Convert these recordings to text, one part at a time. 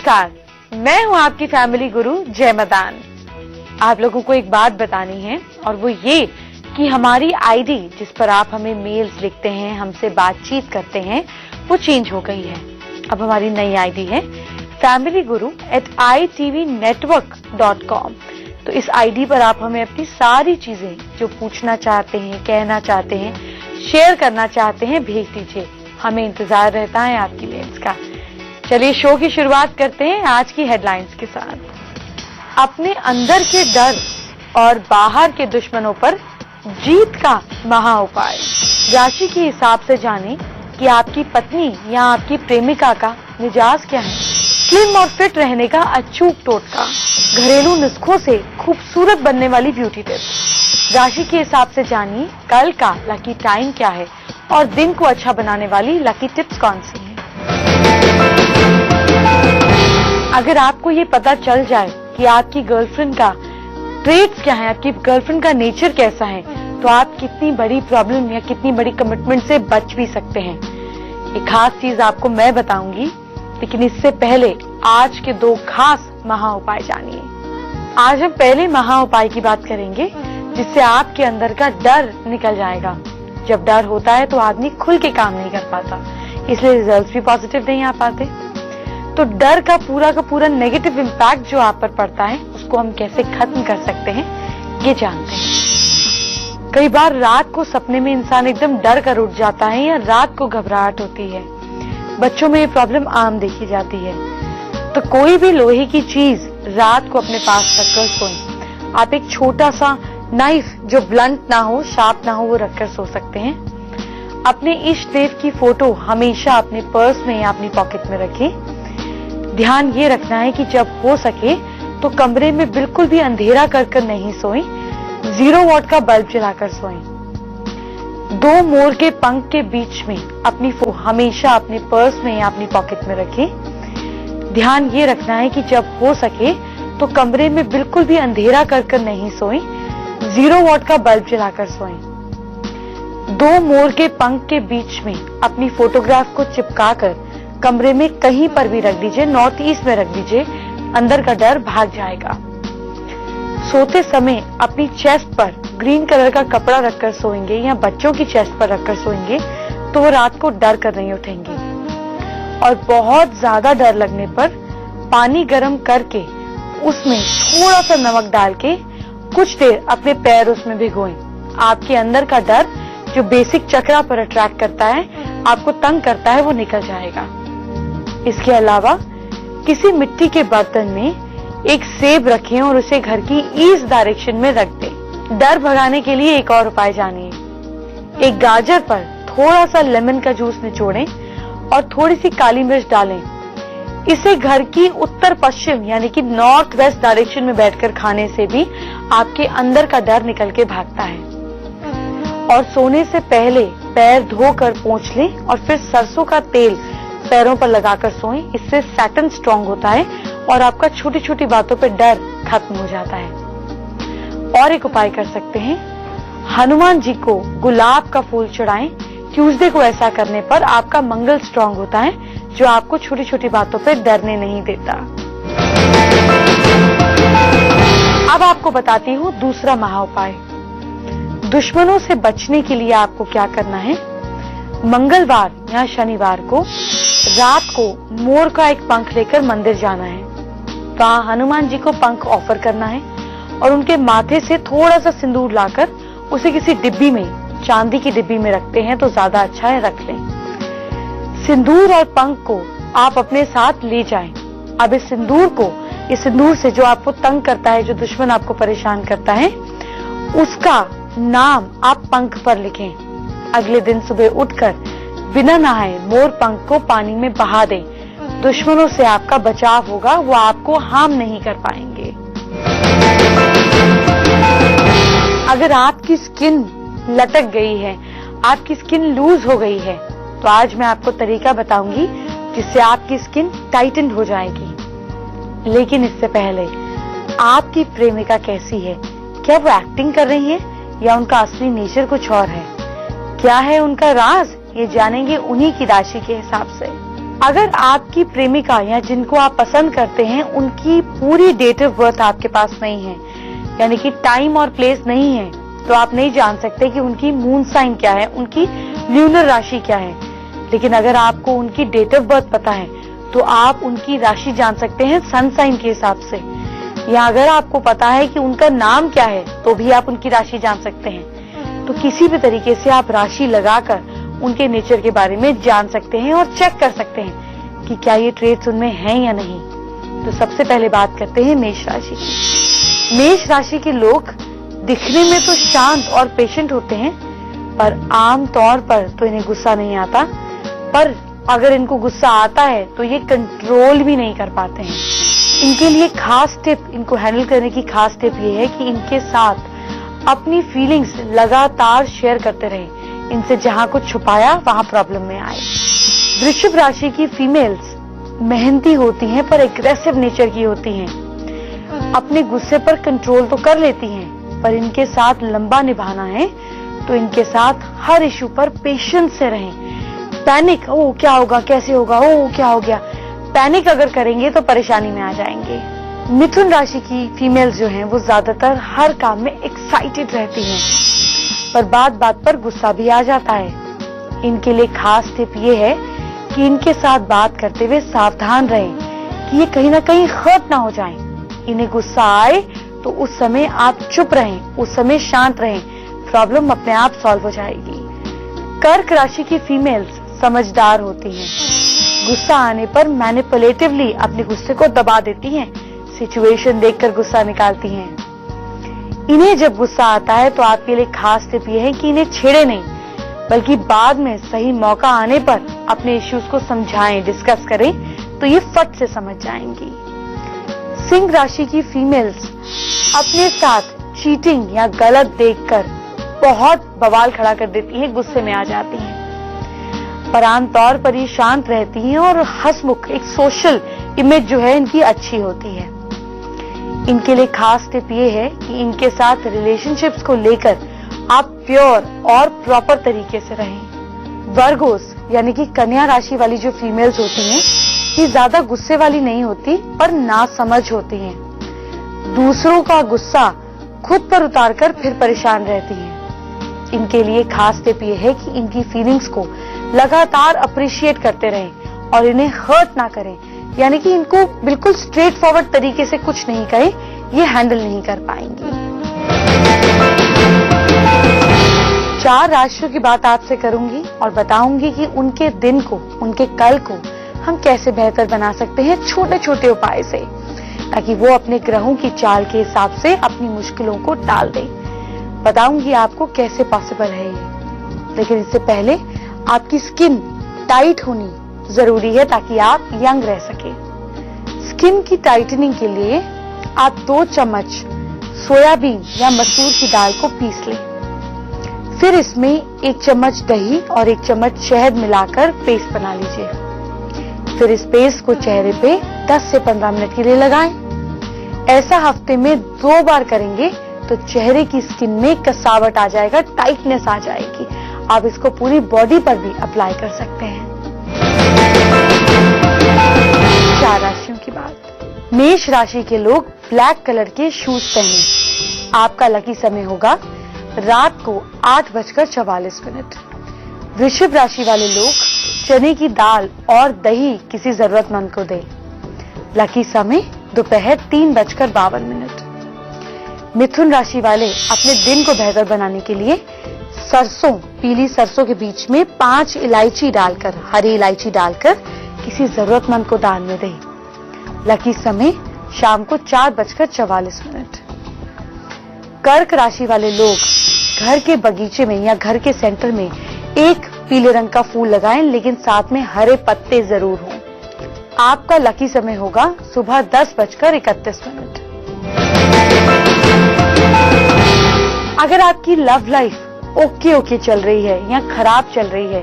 नमस्कार, मैं हूं आपकी फैमिली गुरु जय मदान। आप लोगों को एक बात बतानी है और वो ये कि हमारी आईडी जिस पर आप हमें मेल्स लिखते हैं, हमसे बातचीत करते हैं, वो चेंज हो गई है। अब हमारी नई आईडी है familyguru@itvnetwork.com। तो इस आईडी पर आप हमें अपनी सारी चीजें जो पूछना चाहते हैं, कहना चाहते हैं, शेयर करना चाहते हैं, भेज दीजिए। हमें इंतजार रहता है आपकी मेल्स का। चलिए शो की शुरुआत करते हैं आज की हेडलाइंस के साथ। अपने अंदर के डर और बाहर के दुश्मनों पर जीत का महा उपाय। राशि के हिसाब से जानें कि आपकी पत्नी या आपकी प्रेमिका का मिजाज क्या है। स्लिम और फिट रहने का अचूक टोटका, घरेलू नुस्खों से खूबसूरत बनने वाली ब्यूटी टिप्स। राशि के हिसाब से जानिए कल का लकी टाइम क्या है और दिन को अच्छा बनाने वाली लकी टिप्स कौन सी हैं। अगर आपको ये पता चल जाए कि आपकी गर्लफ्रेंड का ट्रेट्स क्या है, आपकी गर्लफ्रेंड का नेचर कैसा है, तो आप कितनी बड़ी प्रॉब्लम या कितनी बड़ी कमिटमेंट से बच भी सकते हैं। एक खास चीज आपको मैं बताऊंगी, लेकिन इससे पहले आज के दो खास महा उपाय जानिए। आज हम पहले महा उपाय की बात करेंगे जिससे आपके अंदर का डर निकल जाएगा। जब डर होता है तो आदमी खुल के काम नहीं कर पाता, इसलिए रिजल्ट्स भी पॉजिटिव नहीं आ पाते। तो डर का पूरा नेगेटिव इम्पैक्ट जो आप पर पड़ता है उसको हम कैसे खत्म कर सकते हैं ये जानते हैं। कई बार रात को सपने में इंसान एकदम डर कर उठ जाता है या रात को घबराहट होती है। बच्चों में ये प्रॉब्लम आम देखी जाती है। तो कोई भी लोहे की चीज रात को अपने पास रखकर सोएं। आप एक छोटा सा नाइफ जो ब्लंट ना हो, शार्प ना हो, वो रखकर सो सकते हैं। अपने इष्ट देव की फोटो हमेशा अपने पर्स में या अपनी पॉकेट में रखें। ध्यान ये रखना है कि जब हो सके तो कमरे में बिल्कुल भी अंधेरा कर नहीं सोएं। 0 वॉट का बल्ब जलाकर सोएं। 2 मोर के पंख के बीच में अपनी फोटो हमेशा अपने पर्स में या अपनी पॉकेट में रखें। ध्यान ये रखना है कि जब हो सके तो कमरे में बिल्कुल भी अंधेरा कर नहीं सोएं। 0 वॉट का बल्ब जलाकर सोएं। 2 मोर के पंख के बीच में अपनी फोटोग्राफ को चिपकाकर कमरे में कहीं पर भी रख दीजिए, नॉर्थ ईस्ट में रख दीजिए, अंदर का डर भाग जाएगा। सोते समय अपनी चेस्ट पर ग्रीन कलर का कपड़ा रखकर सोएंगे या बच्चों की चेस्ट पर रखकर सोएंगे तो वो रात को डर कर नहीं उठेंगे। और बहुत ज्यादा डर लगने पर पानी गर्म करके उसमें थोड़ा सा नमक डाल के कुछ देर अपने पैर उसमें भिगोएं। आपके अंदर का डर जो बेसिक चक्रा पर अट्रैक्ट करता है, आपको तंग करता है, वो निकल जाएगा। इसके अलावा किसी मिट्टी के बर्तन में एक सेब रखें और उसे घर की ईस्ट डायरेक्शन में रख दें। डर भगाने के लिए एक और उपाय जानिए। एक गाजर पर थोड़ा सा लेमन का जूस निचोड़ें और थोड़ी सी काली मिर्च डालें। इसे घर की उत्तर पश्चिम यानी कि नॉर्थ वेस्ट डायरेक्शन में बैठकर खाने से भी आपके अंदर का डर निकल के भागता है। और सोने से पहले पैर धोकर पोंछ लें और फिर सरसों का तेल पैरों पर लगाकर सोएं। इससे सैटर्न स्ट्रांग होता है और आपका छोटी छोटी बातों पर डर खत्म हो जाता है। और एक उपाय कर सकते हैं, हनुमान जी को गुलाब का फूल चढ़ाएं। ट्यूसडे को ऐसा करने पर आपका मंगल स्ट्रांग होता है जो आपको छोटी छोटी बातों पर डरने नहीं देता। अब आपको बताती हूँ दूसरा महा उपाय। दुश्मनों से बचने के लिए आपको क्या करना है। मंगलवार या शनिवार को रात को मोर का एक पंख लेकर मंदिर जाना है। वहां हनुमान जी को पंख ऑफर करना है और उनके माथे से थोड़ा सा सिंदूर लाकर उसे किसी डिब्बी में, चांदी की डिब्बी में रखते हैं तो ज्यादा अच्छा है, रख लें। सिंदूर और पंख को आप अपने साथ ले जाएं। अब इस सिंदूर से जो आपको तंग करता है, जो दुश्मन आपको परेशान करता है, उसका नाम आप पंख पर लिखें। अगले दिन सुबह उठकर बिना नहाए मोर पंख को पानी में बहा दें। दुश्मनों से आपका बचाव होगा, वो आपको हार्म नहीं कर पाएंगे। अगर आपकी स्किन लटक गई है, आपकी स्किन लूज हो गई है, तो आज मैं आपको तरीका बताऊंगी जिससे आपकी स्किन टाइटन हो जाएगी। लेकिन इससे पहले आपकी प्रेमिका कैसी है? क्या वो एक्टिंग कर रही है या उनका असली नेचर कुछ और है? क्या है उनका राज? ये जानेंगे उन्हीं की राशि के हिसाब से। अगर आपकी प्रेमिका या जिनको आप पसंद करते हैं उनकी पूरी डेट ऑफ बर्थ आपके पास नहीं है, यानी कि टाइम और प्लेस नहीं है, तो आप नहीं जान सकते कि उनकी मून साइन क्या है, उनकी ल्यूनर राशि क्या है। लेकिन अगर आपको उनकी डेट ऑफ बर्थ पता है तो आप उनकी राशि जान सकते हैं सन साइन के हिसाब से, या अगर आपको पता है कि उनका नाम क्या है तो भी आप उनकी राशि जान सकते हैं। तो किसी भी तरीके से आप राशि लगाकर उनके नेचर के बारे में जान सकते हैं और चेक कर सकते हैं कि क्या ये ट्रेट्स उनमें हैं या नहीं। तो सबसे पहले बात करते हैं मेष राशि की। मेष राशि के लोग दिखने में तो शांत और पेशेंट होते हैं, पर आम तौर पर तो इन्हें गुस्सा नहीं आता, पर अगर इनको गुस्सा आता है तो ये कंट्रोल भी नहीं कर पाते हैं। इनके लिए खास टिप, इनको हैंडल करने की खास टिप ये है कि इनके साथ अपनी फीलिंग्स लगातार शेयर करते रहें। इनसे जहां कुछ छुपाया वहां प्रॉब्लम में आए। वृश्चिक राशि की फीमेल्स मेहनती होती हैं पर एग्रेसिव नेचर की होती हैं। अपने गुस्से पर कंट्रोल तो कर लेती हैं, पर इनके साथ लंबा निभाना है तो इनके साथ हर इशू पर पेशेंस से रहें। पैनिक, ओ क्या होगा, कैसे होगा, ओ क्या हो गया, पैनिक अगर करेंगे तो परेशानी में आ जाएंगे। मिथुन राशि की फीमेल्स जो हैं वो ज्यादातर हर काम में एक्साइटेड रहती हैं, पर बात बात पर गुस्सा भी आ जाता है। इनके लिए खास टिप ये है कि इनके साथ बात करते हुए सावधान रहें कि ये कहीं ना कहीं हर्ट ना हो जाएं। इन्हें गुस्सा आए तो उस समय आप चुप रहें, उस समय शांत रहें, प्रॉब्लम अपने आप सॉल्व हो जाएगी। कर्क राशि की फीमेल्स समझदार होती हैं, गुस्सा आने पर मैनिपुलेटिवली अपने गुस्से को दबा देती हैं, सिचुएशन देखकर गुस्सा निकालती हैं। इन्हें जब गुस्सा आता है तो आपके लिए खास टिप ये है कि इन्हें छेड़े नहीं, बल्कि बाद में सही मौका आने पर अपने इश्यूज को समझाएं, डिस्कस करें, तो ये फट से समझ जाएंगी। सिंह राशि की फीमेल्स अपने साथ चीटिंग या गलत देखकर बहुत बवाल खड़ा कर देती हैं, गुस्से में आ जाती हैं, पर आमतौर पर ये शांत रहती हैं और हंसमुख, एक सोशल इमेज जो है इनकी अच्छी होती है। इनके लिए खास टिप ये है कि इनके साथ रिलेशनशिप्स को लेकर आप प्योर और प्रॉपर तरीके से रहें। वर्गोस यानी कि कन्या राशि वाली जो फीमेल्स होती हैं ये ज्यादा गुस्से वाली नहीं होती, पर नासमझ होती हैं। दूसरों का गुस्सा खुद पर उतारकर फिर परेशान रहती हैं। इनके लिए खास टिप ये है कि इनकी फीलिंग्स को लगातार अप्रिशिएट करते रहें और इन्हें हर्ट ना करें, यानी कि इनको बिल्कुल स्ट्रेट फॉरवर्ड तरीके से कुछ नहीं कहें, ये हैंडल नहीं कर पाएंगी। 4 राशियों की बात आपसे करूंगी और बताऊंगी कि उनके दिन को, उनके कल को हम कैसे बेहतर बना सकते हैं छोटे छोटे उपाय से, ताकि वो अपने ग्रहों की चाल के हिसाब से अपनी मुश्किलों को टाल दें। बताऊंगी आपको कैसे पॉसिबल है ये, लेकिन इससे पहले आपकी स्किन टाइट होनी जरूरी है ताकि आप यंग रह सके। स्किन की टाइटनिंग के लिए आप 2 चम्मच सोयाबीन या मसूर की दाल को पीस लें, फिर इसमें 1 चम्मच दही और 1 चम्मच शहद मिलाकर पेस्ट बना लीजिए। फिर इस पेस्ट को चेहरे पे 10 से 15 मिनट के लिए लगाएं। ऐसा हफ्ते में 2 बार करेंगे तो चेहरे की स्किन में कसावट आ जाएगा, टाइटनेस आ जाएगी। आप इसको पूरी बॉडी पर भी अप्लाई कर सकते हैं। 4 राशियों की बात। मेष राशि के लोग ब्लैक कलर के शूज पहने। आपका लकी समय होगा रात को 8:44। वृषभ राशि वाले लोग चने की दाल और दही किसी जरूरतमंद को दें। लकी समय दोपहर 3:52। मिथुन राशि वाले अपने दिन को बेहतर बनाने के लिए सरसों, पीली सरसों के बीच में 5 इलायची डालकर, हरी इलायची डालकर किसी जरूरतमंद को दान में दें। लकी समय शाम को 4:44। कर्क राशि वाले लोग घर के बगीचे में या घर के सेंटर में एक पीले रंग का फूल लगाएं, लेकिन साथ में हरे पत्ते जरूर हों। आपका लकी समय होगा सुबह 10:31। अगर आपकी लव लाइफ ओके चल रही है या खराब चल रही है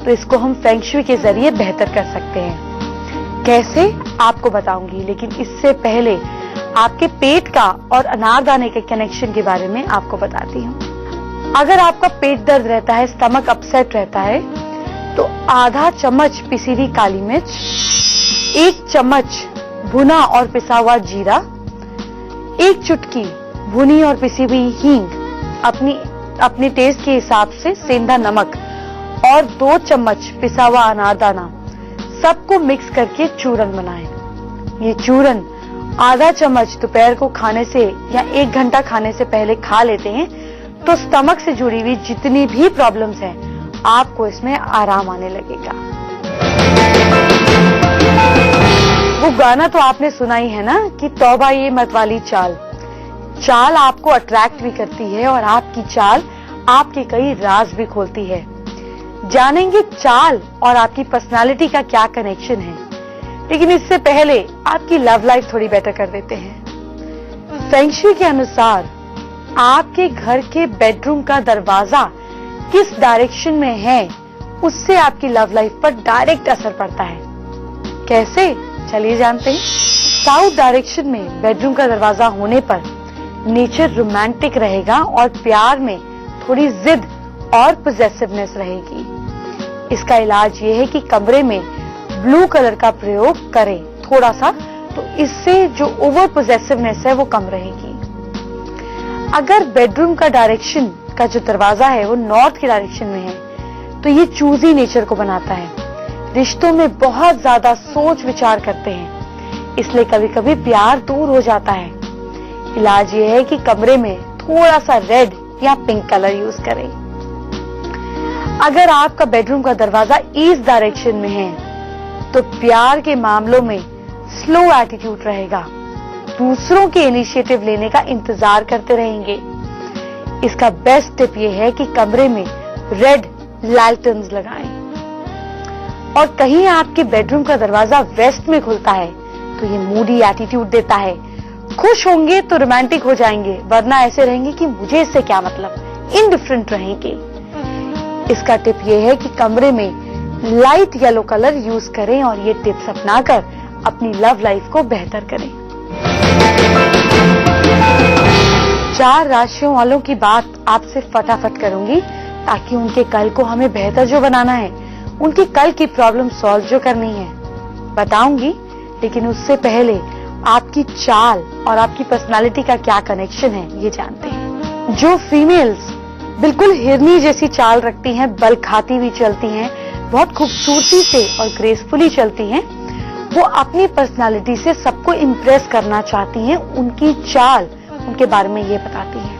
तो इसको हम फेंग शुई के जरिए बेहतर कर सकते हैं। कैसे आपको बताऊंगी, लेकिन इससे पहले आपके पेट का और अनारदाने के कनेक्शन के बारे में आपको बताती हूँ। अगर आपका पेट दर्द रहता है, स्टमक अपसेट रहता है, तो आधा चम्मच पिसी हुई काली मिर्च, 1 चम्मच भुना और पिसा हुआ जीरा, 1 चुटकी भुनी और पिसी हुई हींग, अपने टेस्ट के हिसाब से सेंधा नमक और 2 चम्मच पिसा हुआ अनारदाना, सबको मिक्स करके चूरन बनाएं। ये चूरन आधा चम्मच दोपहर को खाने से या 1 घंटा खाने से पहले खा लेते हैं तो स्टमक से जुड़ी हुई जितनी भी प्रॉब्लम्स हैं आपको इसमें आराम आने लगेगा। वो गाना तो आपने सुना ही है ना कि तौबा ये मतवाली चाल। चाल आपको अट्रैक्ट भी करती है और आपकी चाल आपके कई राज भी खोलती है। जानेंगे चाल और आपकी पर्सनालिटी का क्या कनेक्शन है, लेकिन इससे पहले आपकी लव लाइफ थोड़ी बेटर कर देते हैं। फेंग शुई के अनुसार आपके घर के बेडरूम का दरवाजा किस डायरेक्शन में है उससे आपकी लव लाइफ पर डायरेक्ट असर पड़ता है। कैसे, चलिए जानते हैं। साउथ डायरेक्शन में बेडरूम का दरवाजा होने पर नेचर रोमांटिक रहेगा और प्यार में थोड़ी जिद और पॉसेसिवनेस रहेगी। इसका इलाज ये है कि कमरे में ब्लू कलर का प्रयोग करें थोड़ा सा, तो इससे जो ओवर पॉसेसिवनेस है वो कम रहेगी। अगर बेडरूम का डायरेक्शन का जो दरवाजा है वो नॉर्थ की डायरेक्शन में है तो ये चूजी नेचर को बनाता है। रिश्तों में बहुत ज्यादा सोच विचार करते हैं, इसलिए कभी कभी प्यार दूर हो जाता है। इलाज ये है कि कमरे में थोड़ा सा रेड या पिंक कलर यूज करें। अगर आपका बेडरूम का दरवाजा ईस्ट डायरेक्शन में है तो प्यार के मामलों में स्लो एटीट्यूड रहेगा, दूसरों के इनिशिएटिव लेने का इंतजार करते रहेंगे। इसका बेस्ट टिप ये है कि कमरे में रेड लैल्टर्न्स लगाएं। और कहीं आपके बेडरूम का दरवाजा वेस्ट में खुलता है तो ये मूडी एटीट्यूड देता है। खुश होंगे तो रोमांटिक हो जाएंगे, वरना ऐसे रहेंगे कि मुझे इससे क्या मतलब, इनडिफरेंट रहेंगे। इसका टिप ये है कि कमरे में लाइट येलो कलर यूज करें और ये टिप्स अपनाकर अपनी लव लाइफ को बेहतर करें। 4 राशियों वालों की बात आपसे फटाफट करूंगी ताकि उनके कल को हमें बेहतर जो बनाना है, उनकी कल की प्रॉब्लम सॉल्व जो करनी है बताऊंगी। लेकिन उससे पहले आपकी चाल और आपकी पर्सनालिटी का क्या कनेक्शन है ये जानते हैं। जो फीमेल्स बिल्कुल हिरनी जैसी चाल रखती हैं, बल खाती हुई चलती हैं, बहुत खूबसूरती से और ग्रेसफुली चलती हैं, वो अपनी पर्सनालिटी से सबको इम्प्रेस करना चाहती हैं। उनकी चाल उनके बारे में ये बताती है।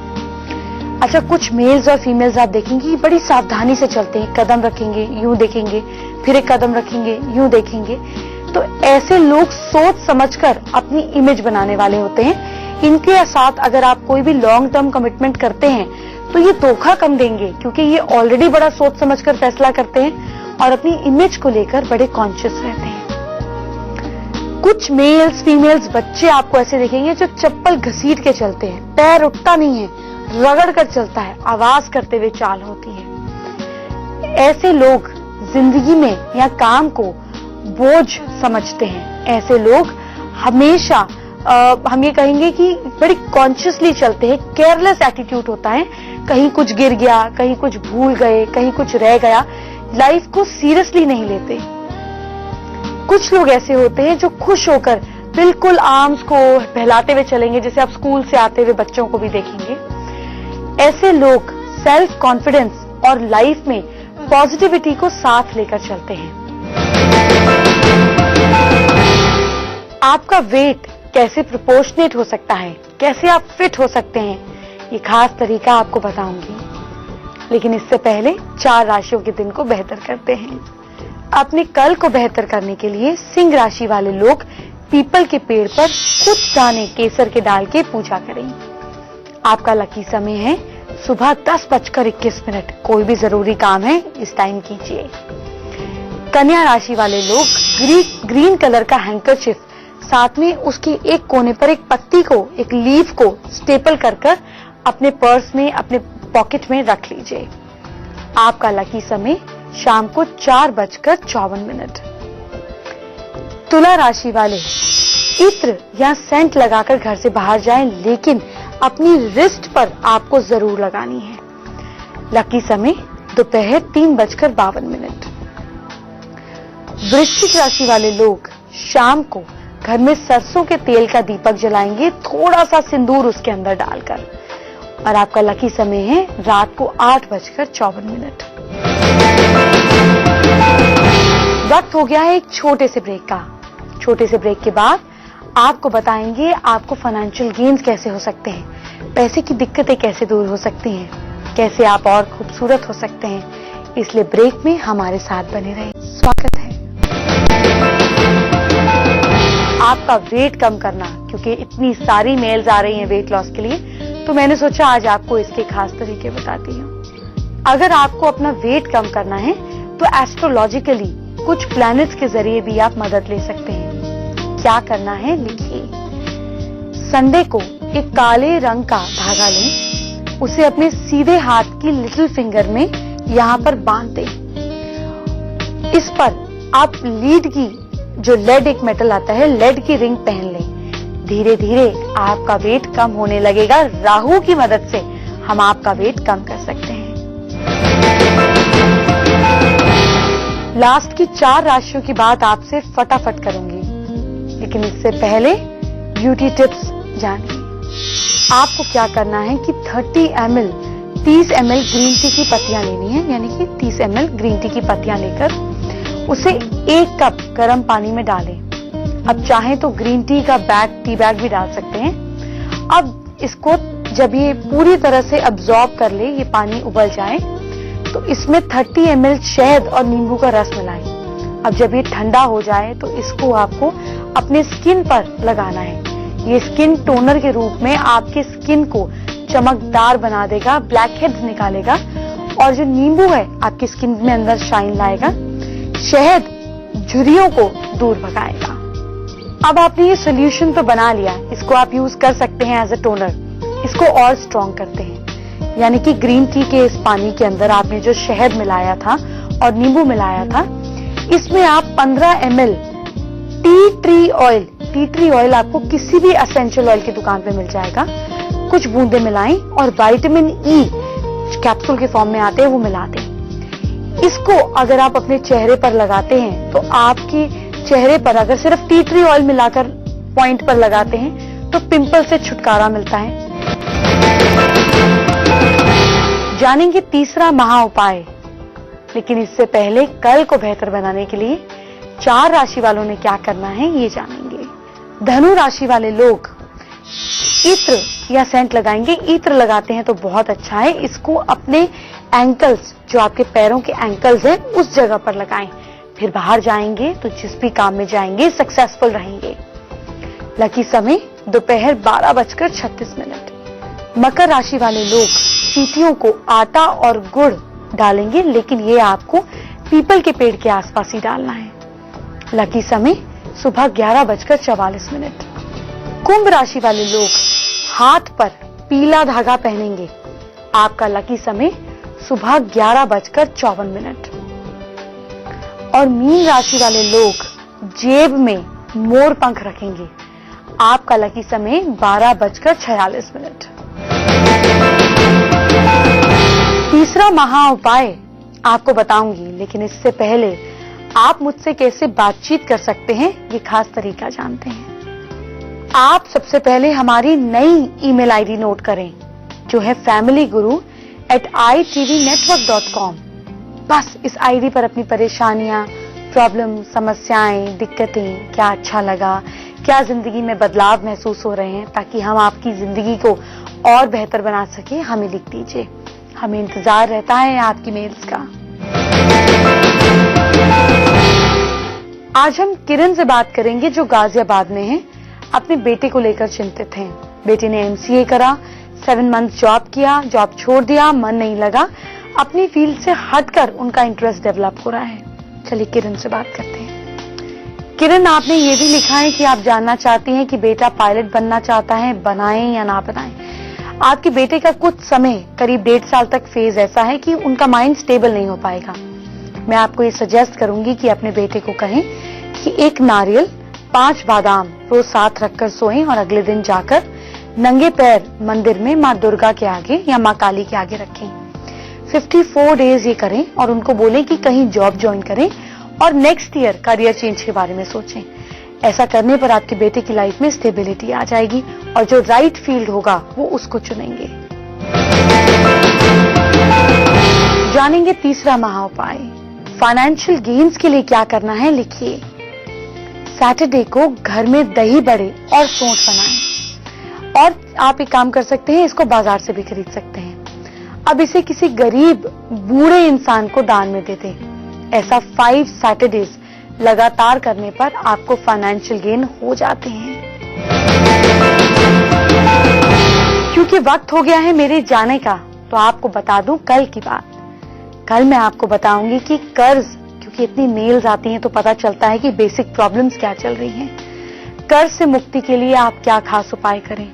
अच्छा, कुछ मेल्स और फीमेल्स आप देखेंगे बड़ी सावधानी से चलते हैं, कदम रखेंगे यूं देखेंगे, फिर एक कदम रखेंगे यूं देखेंगे। तो ऐसे लोग सोच समझकर अपनी इमेज बनाने वाले होते हैं। इनके साथ अगर आप कोई भी लॉन्ग टर्म कमिटमेंट करते हैं तो ये धोखा कम देंगे, क्योंकि ये ऑलरेडी बड़ा सोच समझकर फैसला करते हैं और अपनी इमेज को लेकर बड़े कॉन्शियस रहते हैं। कुछ मेल्स फीमेल्स बच्चे आपको ऐसे देखेंगे जो चप्पल घसीट के चलते हैं, पैर उठता नहीं है, रगड़ कर चलता है, आवाज करते हुए चाल होती है। ऐसे लोग जिंदगी में या काम को बोझ समझते हैं। ऐसे लोग हमेशा हम ये कहेंगे कि बड़ी कॉन्शियसली चलते हैं, केयरलेस एटीट्यूड होता है। कहीं कुछ गिर गया, कहीं कुछ भूल गए, कहीं कुछ रह गया, लाइफ को सीरियसली नहीं लेते। कुछ लोग ऐसे होते हैं जो खुश होकर बिल्कुल आर्म्स को फैलाते हुए चलेंगे, जैसे आप स्कूल से आते हुए बच्चों को भी देखेंगे। ऐसे लोग सेल्फ कॉन्फिडेंस और लाइफ में पॉजिटिविटी को साथ लेकर चलते हैं। आपका वेट कैसे प्रोपोर्शनेट हो सकता है, कैसे आप फिट हो सकते हैं, ये खास तरीका आपको बताऊंगी। लेकिन इससे पहले 4 राशियों के दिन को बेहतर करते हैं। अपने कल को बेहतर करने के लिए सिंह राशि वाले लोग पीपल के पेड़ पर कुछ दाने केसर के डाल के पूजा करें। आपका लकी समय है सुबह 10:21। कोई भी जरूरी काम है इस टाइम कीजिए। कन्या राशि वाले लोग ग्रीन कलर का हैंकरचिफ, साथ में उसके एक कोने पर एक पत्ती को, एक लीफ को स्टेपल कर अपने पर्स में, अपने पॉकेट में रख लीजिए। आपका लकी समय शाम को 4:54। तुला राशि वाले इत्र या सेंट लगाकर घर से बाहर जाएं, लेकिन अपनी रिस्ट पर आपको जरूर लगानी है। लकी समय दोपहर 3:52। वृश्चिक राशि वाले लोग शाम को घर में सरसों के तेल का दीपक जलाएंगे, थोड़ा सा सिंदूर उसके अंदर डालकर। और आपका लकी समय है रात को 8:54। वक्त हो गया है एक छोटे से ब्रेक का। छोटे से ब्रेक के बाद आपको बताएंगे आपको फाइनेंशियल गेन्स कैसे हो सकते हैं, पैसे की दिक्कतें कैसे दूर हो सकती हैं, कैसे आप और खूबसूरत हो सकते हैं। इसलिए ब्रेक में हमारे साथ बने रहें। स्वागत है। आपका वेट कम करना, क्योंकि इतनी सारी मेल्स आ रही हैं वेट लॉस के लिए, तो मैंने सोचा आज आपको इसके खास तरीके बताती हूँ। अगर आपको अपना वेट कम करना है तो एस्ट्रोलॉजिकली कुछ प्लैनेट्स के जरिए भी आप मदद ले सकते हैं। क्या करना है लिखिए। संडे को एक काले रंग का धागा लें, उसे अपने सीधे हाथ की लिटिल फिंगर में यहां पर बांध दें। इस पर आप लीड की, जो लेड एक मेटल आता है, लेड की रिंग पहन लें। धीरे धीरे आपका वेट कम होने लगेगा। राहु की मदद से हम आपका वेट कम कर सकते हैं। लास्ट की 4 राशियों की बात आपसे फटाफट करूंगी, लेकिन इससे पहले ब्यूटी टिप्स जानिए। आपको क्या करना है कि 30 ml ग्रीन टी की पत्तियां लेनी है, यानी कि 30 ml ग्रीन टी की पत्तियां लेकर उसे 1 कप गर्म पानी में डालें। अब चाहें तो ग्रीन टी का टी बैग भी डाल सकते हैं। अब इसको जब ये पूरी तरह से अब्सॉर्ब कर ले, ये पानी उबल जाए, तो इसमें 30 ml शहद और नींबू का रस मिलाएं। अब जब ये ठंडा हो जाए तो इसको आपको अपने स्किन पर लगाना है। ये स्किन टोनर के रूप में आपके स्किन को चमकदार बना देगा, ब्लैक हेड्स निकालेगा, और जो नींबू है आपकी स्किन में अंदर शाइन लाएगा। शहद झुर्रियों को दूर भगाएगा। अब आपने ये सोल्यूशन तो बना लिया, इसको आप यूज कर सकते हैं एज अ टोनर। इसको और स्ट्रॉन्ग करते हैं, यानी कि ग्रीन टी के इस पानी के अंदर आपने जो शहद मिलाया था और नींबू मिलाया था, इसमें आप 15 ml टी ट्री ऑयल आपको किसी भी एसेंशियल ऑयल की दुकान पे मिल जाएगा, कुछ बूंदे मिलाएं और विटामिन ई कैप्सूल के फॉर्म में आते हैं वो मिला दें। इसको अगर आप अपने चेहरे पर लगाते हैं तो आपके चेहरे पर अगर सिर्फ टी ट्री ऑयल मिलाकर पॉइंट पर लगाते हैं तो पिंपल से छुटकारा मिलता है। जानेंगे तीसरा महा उपाय, लेकिन इससे पहले कल को बेहतर बनाने के लिए 4 राशि वालों ने क्या करना है ये जानेंगे। धनु राशि वाले लोग इत्र या सेंट लगाएंगे। इत्र लगाते हैं तो बहुत अच्छा है। इसको अपने एंकल्स, जो आपके पैरों के एंकल्स हैं, उस जगह पर लगाएं। फिर बाहर जाएंगे तो जिस भी काम में जाएंगे सक्सेसफुल रहेंगे। लकी समय दोपहर 12:36। मकर राशि वाले लोग चींटियों को आटा और गुड़ डालेंगे, लेकिन ये आपको पीपल के पेड़ के आसपास ही डालना है। लकी समय सुबह 11:44। कुंभ राशि वाले लोग हाथ पर पीला धागा पहनेंगे। आपका लकी समय सुबह 11:54। और मीन राशि वाले लोग जेब में मोर पंख रखेंगे। आपका लकी समय 12:46। तीसरा महा उपाय आपको बताऊंगी, लेकिन इससे पहले आप मुझसे कैसे बातचीत कर सकते हैं ये खास तरीका जानते हैं। आप सबसे पहले हमारी नई ईमेल आईडी नोट करें, जो है familyguru@itvnetwork.com। बस इस आईडी पर अपनी परेशानियां, प्रॉब्लम, समस्याएं, दिक्कतें, क्या अच्छा लगा, क्या जिंदगी में बदलाव महसूस हो रहे हैं, ताकि हम आपकी जिंदगी को और बेहतर बना सके, हमें लिख दीजिए। हमें इंतजार रहता है आपकी मेल्स का। आज हम किरण से बात करेंगे, जो गाजियाबाद में है। अपने बेटे को लेकर चिंतित हैं। बेटे ने MCA करा, 7 मंथ जॉब किया, जॉब छोड़ दिया, मन नहीं लगा, अपनी फील्ड से हटकर उनका इंटरेस्ट डेवलप हो रहा है। चलिए किरण से बात करते हैं। किरण, आपने ये भी लिखा है कि आप जानना चाहती हैं कि बेटा पायलट बनना चाहता है, बनाएं या ना बनाएं। आपके बेटे का कुछ समय, करीब 1.5 साल तक फेज ऐसा है कि उनका माइंड स्टेबल नहीं हो पाएगा। मैं आपको ये सजेस्ट करूंगी कि अपने बेटे को कहें कि 1 नारियल, 5 बादाम रोज साथ रखकर सोएं और अगले दिन जाकर नंगे पैर मंदिर में माँ दुर्गा के आगे या माँ काली के आगे रखें। 54 डेज ये करें और उनको बोलें कि कहीं जॉब ज्वाइन करें और नेक्स्ट ईयर करियर चेंज के बारे में सोचें। ऐसा करने पर आपके बेटे की लाइफ में स्टेबिलिटी आ जाएगी और जो राइट फील्ड होगा वो उसको चुनेंगे। जानेंगे तीसरा महा उपाय। फाइनेंशियल गेन्स के लिए क्या करना है, लिखिए। सैटरडे को घर में दही बड़े और सौंठ बनाएं। और आप एक काम कर सकते हैं, इसको बाजार से भी खरीद सकते हैं। अब इसे किसी गरीब बूढ़े इंसान को दान में दे दें। ऐसा 5 सैटरडेज लगातार करने पर आपको फाइनेंशियल गेन हो जाते हैं। क्योंकि वक्त हो गया है मेरे जाने का, तो आपको बता दूं कल की बात। कल मैं आपको बताऊंगी कि कर्ज, क्योंकि इतनी मेल्स आती हैं तो पता चलता है कि बेसिक प्रॉब्लम्स क्या चल रही हैं। कर्ज से मुक्ति के लिए आप क्या खास उपाय करें।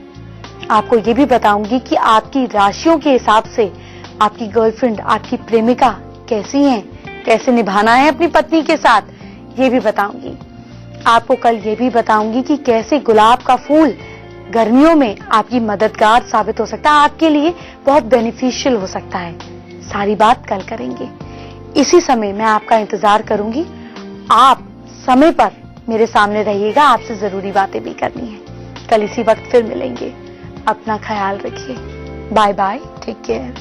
आपको ये भी बताऊंगी कि आपकी राशियों के हिसाब से आपकी गर्लफ्रेंड, आपकी प्रेमिका कैसी है, कैसे निभाना है अपनी पत्नी के साथ, ये भी बताऊंगी। आपको कल ये भी बताऊंगी कि कैसे गुलाब का फूल गर्मियों में आपकी मददगार साबित हो सकता है, आपके लिए बहुत बेनिफिशियल हो सकता है। सारी बात कल करेंगे। इसी समय मैं आपका इंतजार करूंगी। आप समय पर मेरे सामने रहिएगा, आपसे जरूरी बातें भी करनी है। कल इसी वक्त फिर मिलेंगे। अपना ख्याल रखिए। Bye bye, take care.